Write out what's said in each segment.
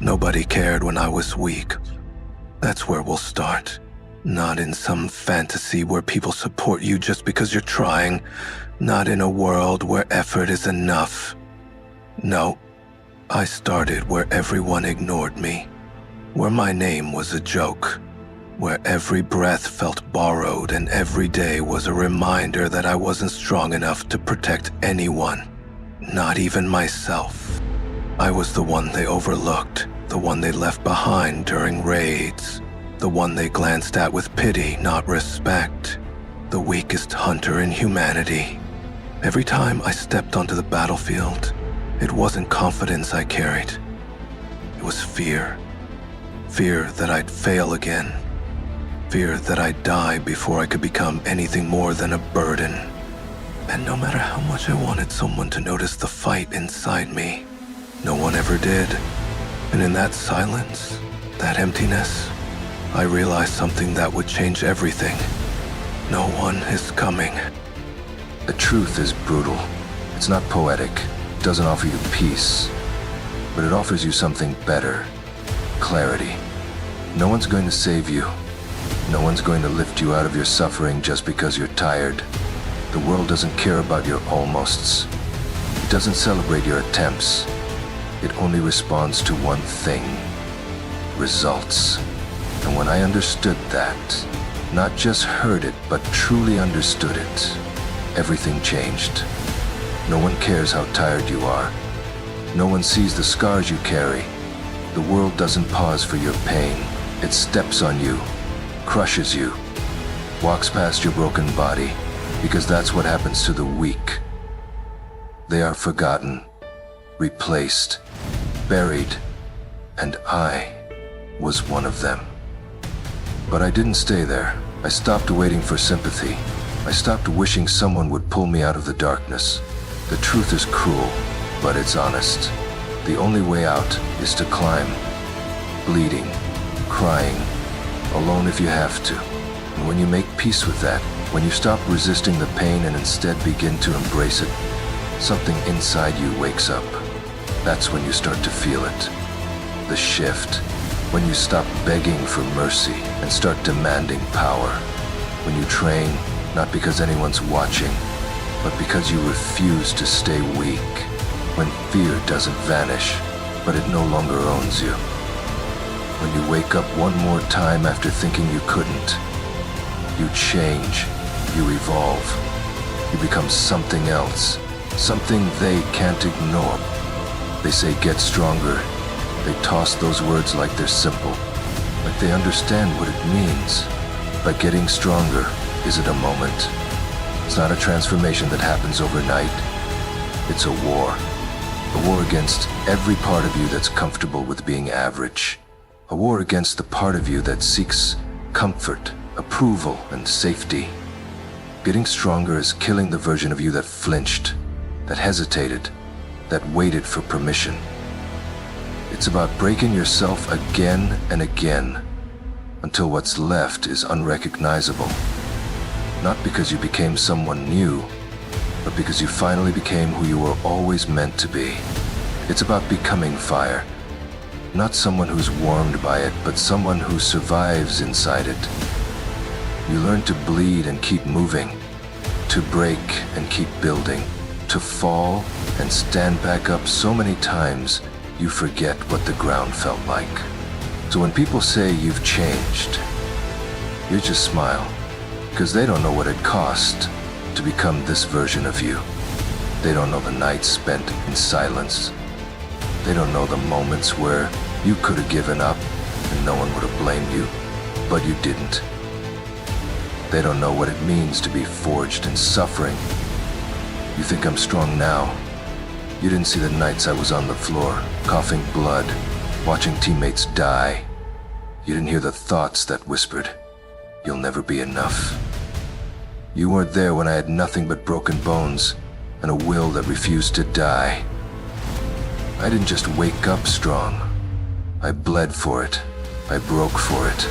Nobody cared when I was weak. That's where we'll start. Not in some fantasy where people support you just because you're trying. Not in a world where effort is enough. No, I started where everyone ignored me. Where my name was a joke. Where every breath felt borrowed and every day was a reminder that I wasn't strong enough to protect anyone. Not even myself. I was the one they overlooked, the one they left behind during raids, the one they glanced at with pity, not respect, the weakest hunter in humanity. Every time I stepped onto the battlefield, it wasn't confidence I carried. It was fear. Fear that I'd fail again. Fear that I'd die before I could become anything more than a burden. And no matter how much I wanted someone to notice the fight inside me, no one ever did. And in that silence, that emptiness, I realized something that would change everything. No one is coming. The truth is brutal. It's not poetic. It doesn't offer you peace. But it offers you something better. Clarity. No one's going to save you. No one's going to lift you out of your suffering just because you're tired. The world doesn't care about your almosts. It doesn't celebrate your attempts. It only responds to one thing: results. And when I understood that, not just heard it, but truly understood it, everything changed. No one cares how tired you are. No one sees the scars you carry. The world doesn't pause for your pain. It steps on you, crushes you, walks past your broken body, because that's what happens to the weak. They are forgotten, replaced, buried, and I was one of them. But I didn't stay there. I stopped waiting for sympathy. I stopped wishing someone would pull me out of the darkness. The truth is cruel, but it's honest. The only way out is to climb, bleeding, crying, alone if you have to. And when you make peace with that, when you stop resisting the pain and instead begin to embrace it, something inside you wakes up. That's when you start to feel it. The shift. When you stop begging for mercy and start demanding power. When you train, not because anyone's watching, but because you refuse to stay weak. When fear doesn't vanish, but it no longer owns you. When you wake up one more time after thinking you couldn't. You change, you evolve, you become something else, something they can't ignore. They say get stronger. They toss those words like they're simple, like they understand what it means. But getting stronger, is it a moment? It's not a transformation that happens overnight. It's a war against every part of you that's comfortable with being average. A war against the part of you that seeks comfort, approval, and safety. Getting stronger is killing the version of you that flinched, that hesitated, that waited for permission. It's about breaking yourself again and again until what's left is unrecognizable. Not because you became someone new, but because you finally became who you were always meant to be. It's about becoming fire. Not someone who's warmed by it, but someone who survives inside it. You learn to bleed and keep moving, to break and keep building, to fall and stand back up so many times you forget what the ground felt like. So when people say you've changed, you just smile, because they don't know what it cost to become this version of you. They don't know the nights spent in silence. They don't know the moments where you could have given up and no one would have blamed you, but you didn't. They don't know what it means to be forged in suffering. You think I'm strong now. You didn't see the nights I was on the floor, coughing blood, watching teammates die. You didn't hear the thoughts that whispered, "You'll never be enough." You weren't there when I had nothing but broken bones and a will that refused to die. I didn't just wake up strong. I bled for it. I broke for it.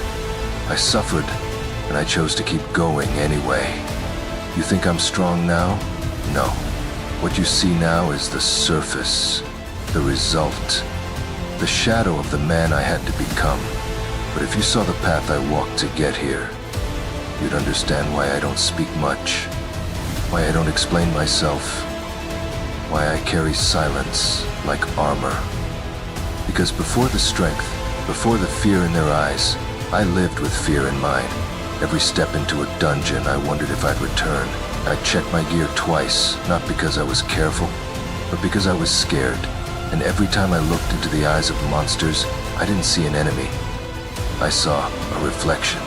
I suffered, and I chose to keep going anyway. You think I'm strong now? No. What you see now is the surface, the result. the shadow of the man I had to become. But if you saw the path I walked to get here, you'd understand why I don't speak much, why I don't explain myself, why I carry silence like armor. Because before the strength, before the fear in their eyes, I lived with fear in mind. Every step into a dungeon, I wondered if I'd return. I'd check my gear twice, not because I was careful, but because I was scared. And every time I looked into the eyes of monsters, I didn't see an enemy. I saw a reflection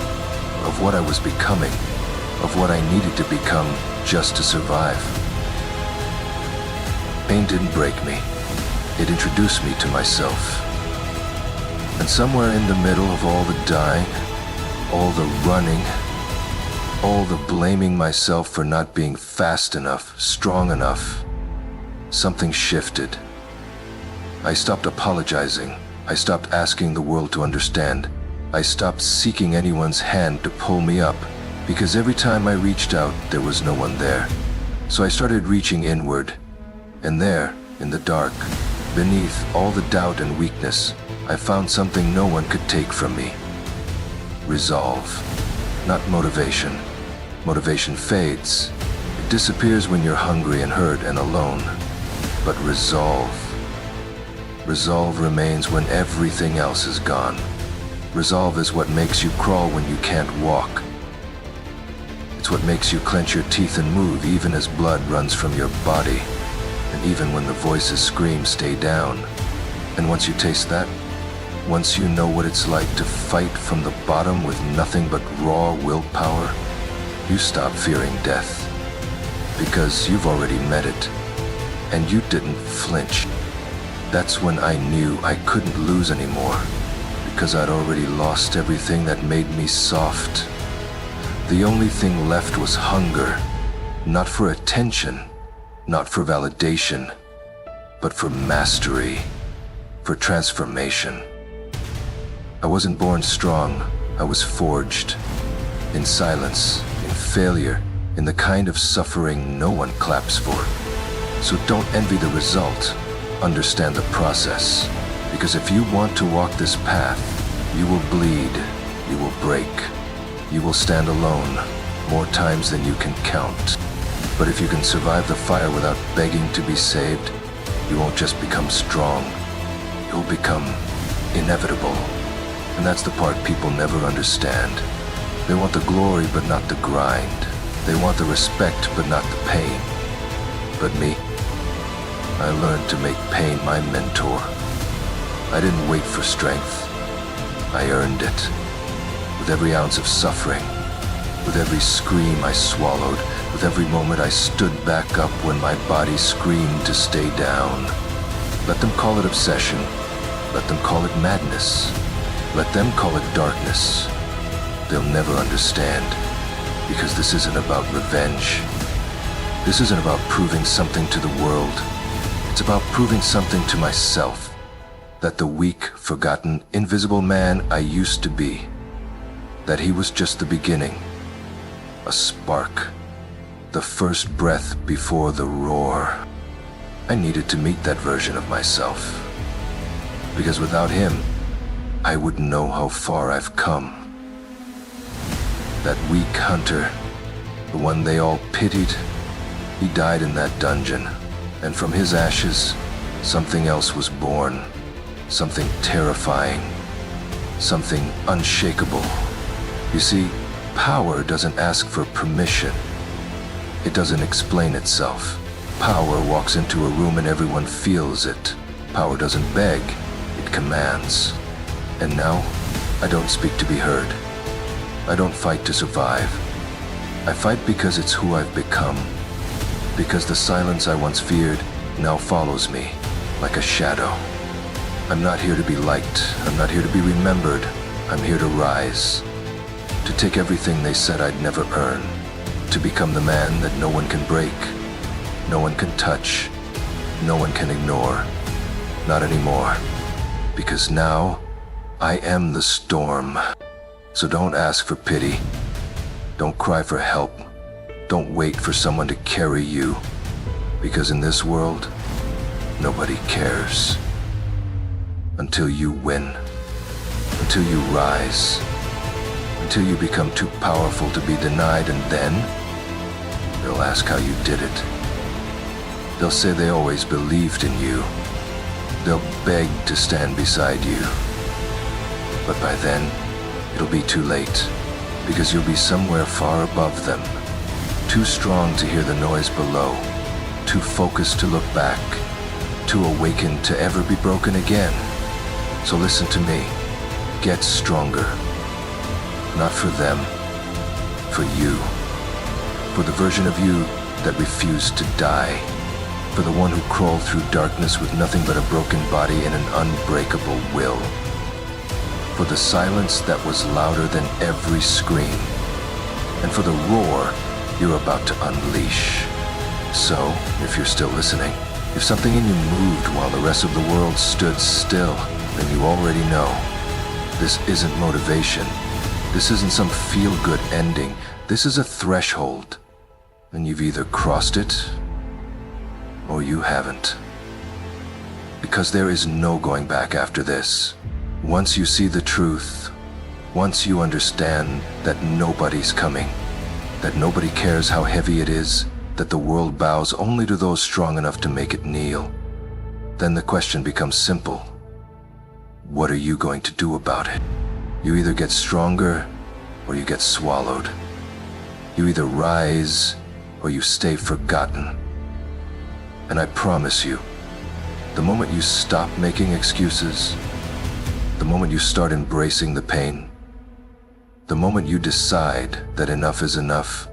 of what I was becoming, of what I needed to become just to survive. Pain didn't break me. It introduced me to myself. And somewhere in the middle of all the dying, all the running, all the blaming myself for not being fast enough, strong enough, something shifted. I stopped apologizing. I stopped asking the world to understand. I stopped seeking anyone's hand to pull me up, because every time I reached out, there was no one there. So I started reaching inward. And there, in the dark, beneath all the doubt and weakness, I found something no one could take from me. Resolve. Not motivation. Motivation fades. It disappears when you're hungry and hurt and alone. But resolve. Resolve remains when everything else is gone. Resolve is what makes you crawl when you can't walk. It's what makes you clench your teeth and move even as blood runs from your body. And even when the voices scream, stay down. And once you taste that, once you know what it's like to fight from the bottom with nothing but raw willpower, you stop fearing death. Because you've already met it. And you didn't flinch. That's when I knew I couldn't lose anymore. Because I'd already lost everything that made me soft. The only thing left was hunger. Not for attention. Not for validation. But for mastery. For transformation. I wasn't born strong, I was forged. In silence, in failure, in the kind of suffering no one claps for. So don't envy the result, understand the process. Because if you want to walk this path, you will bleed, you will break, you will stand alone more times than you can count. But if you can survive the fire without begging to be saved, you won't just become strong, you'll become inevitable. And that's the part people never understand. They want the glory but not the grind. They want the respect but not the pain. But me, I learned to make pain my mentor. I didn't wait for strength. I earned it. With every ounce of suffering, with every scream I swallowed, with every moment I stood back up when my body screamed to stay down. Let them call it obsession. Let them call it madness. Let them call it darkness. They'll never understand, because this isn't about revenge. This isn't about proving something to the world. It's about proving something to myself, that the weak, forgotten, invisible man I used to be, that he was just the beginning, a spark, the first breath before the roar. I needed to meet that version of myself, because without him, I wouldn't know how far I've come. That weak hunter, the one they all pitied, he died in that dungeon, and from his ashes, something else was born, something terrifying, something unshakable. You see, power doesn't ask for permission. It doesn't explain itself. Power walks into a room and everyone feels it. Power doesn't beg, it commands. And now, I don't speak to be heard. I don't fight to survive. I fight because it's who I've become. Because the silence I once feared now follows me, like a shadow. I'm not here to be liked. I'm not here to be remembered. I'm here to rise. To take everything they said I'd never earn. To become the man that no one can break. No one can touch. No one can ignore. Not anymore. Because now, I am the storm. So don't ask for pity. Don't cry for help. Don't wait for someone to carry you. Because in this world, nobody cares. until you win, until you rise, until you become too powerful to be denied, and then they'll ask how you did it. They'll say they always believed in you. They'll beg to stand beside you. But by then, it'll be too late, because you'll be somewhere far above them, too strong to hear the noise below, too focused to look back, too awakened to ever be broken again. So listen to me. Get stronger. Not for them, for you. For the version of you that refused to die. For the one who crawled through darkness with nothing but a broken body and an unbreakable will. For the silence that was louder than every scream. And for the roar you're about to unleash. So, if you're still listening, if something in you moved while the rest of the world stood still, then you already know. This isn't motivation. This isn't some feel-good ending. This is a threshold. And you've either crossed it, or you haven't. Because there is no going back after this. Once you see the truth, once you understand that nobody's coming, that nobody cares how heavy it is, that the world bows only to those strong enough to make it kneel, then the question becomes simple. What are you going to do about it? You either get stronger, or you get swallowed. You either rise, or you stay forgotten. And I promise you, the moment you stop making excuses, the moment you start embracing the pain, the moment you decide that enough is enough,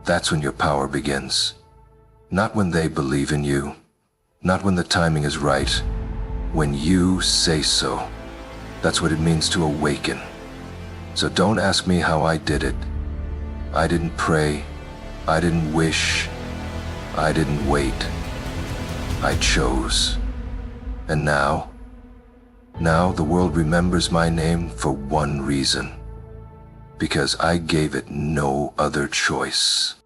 that's when your power begins. Not when they believe in you, not when the timing is right, when you say so. That's what it means to awaken. So don't ask me how I did it. I didn't pray, I didn't wish, I didn't wait. I chose. And now the world remembers my name for one reason. Because I gave it no other choice.